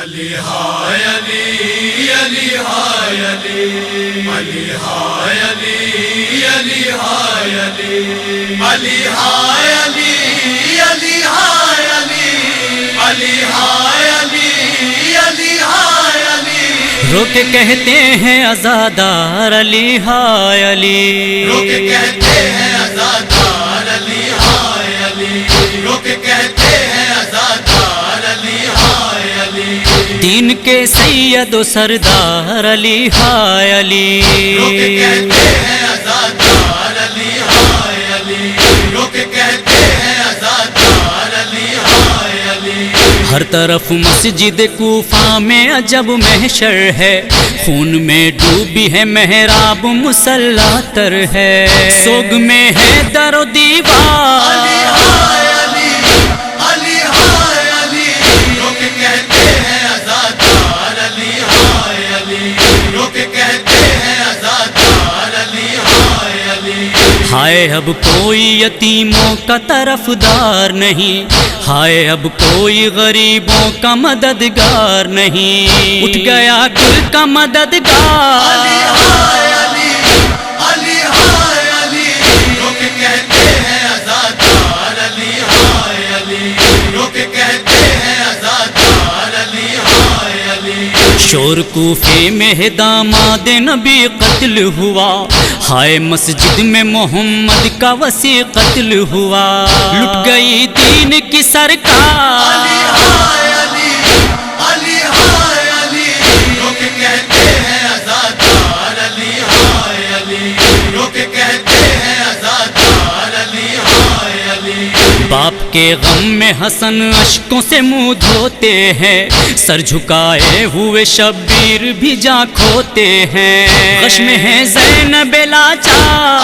علی ہائے علی علی ہائے علی علی ہائے علی علی ہائے علی علی ہائے علی علی ہائے علی علی ہائے علی علی ہائے علی رو کے کہتے ہیں عزادار علی ہائے علی رو کے کہتے ہیں عزادار علی ہائے علی رو کے کہتے ہیں عزادار علی ہائے علی دین کے سید و سردار علی ہائے علی رو کے کہتے ہیں عزادار علی ہائے علی رو کے کہتے ہیں عزادار علی ہائے علی ہر طرف مسجد کوفہ میں عجب محشر ہے، خون میں ڈوبی ہے محراب مصلی تر ہے، سوگ میں ہے در و دیوار ہائے اب کوئی یتیموں کا طرفدار نہیں، ہائے اب کوئی غریبوں کا مددگار نہیں، اٹھ گیا کل کا مددگار شور کوفے میں داماد نبی قتل ہوا، ہائے مسجد میں محمد کا وسیع قتل ہوا، لٹ گئی دین کی سرکار باپ کے غم میں حسن اشکوں سے منہ دھوتے ہیں، سر جھکائے ہوئے شبیر بھی جاں کھوتے ہیں، غش میں ہے زینب لاچار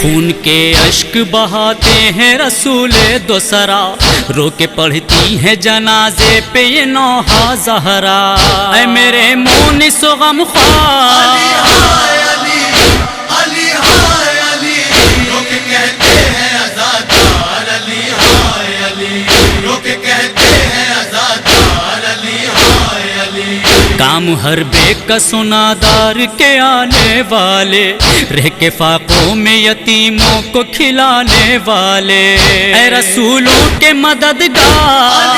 خون کے اشک بہاتے ہیں رسول دوسرا، رو کے پڑھتی ہے جنازے پہ یہ نوحہ زہرا، اے میرے مونس و غم خوار کام ہر بے کا سنادار کے آنے والے، رہ کے فاقوں میں یتیموں کو کھلانے والے، اے رسولوں کے مددگار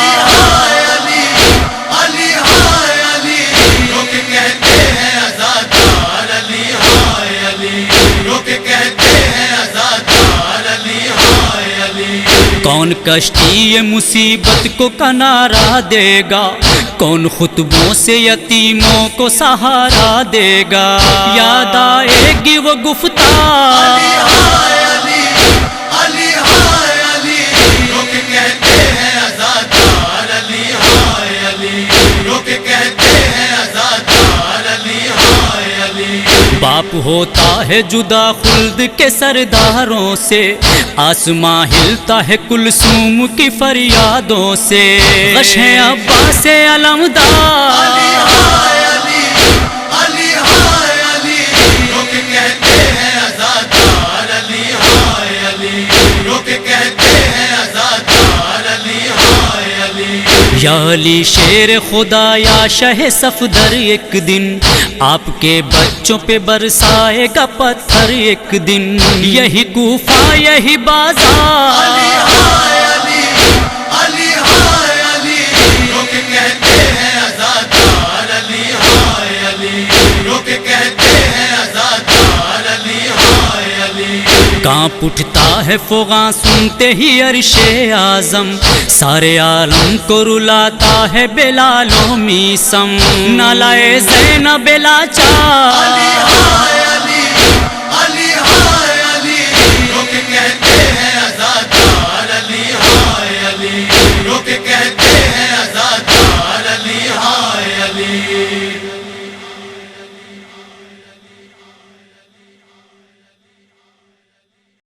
کون کشتی یہ مصیبت کو کنارہ دے گا، کون خطبوں سے یتیموں کو سہارا دے گا، یاد آئے گی وہ گفتار باپ ہوتا ہے جدا خلد کے سرداروں سے، آسماں ہلتا ہے کلثوم کی فریادوں سے، غش ہے عباس علمدار یا علی شیر خدا یا شہ صفدر، ایک دن آپ کے بچوں پہ برسائے گا پتھر، ایک دن یہی کوفہ یہی بازار کانپ اٹھتا ہے فغاں سنتے ہی عرش اعظم، سارے عالم کو رلاتا ہے بلال و میثم، نالائے زینب لاچار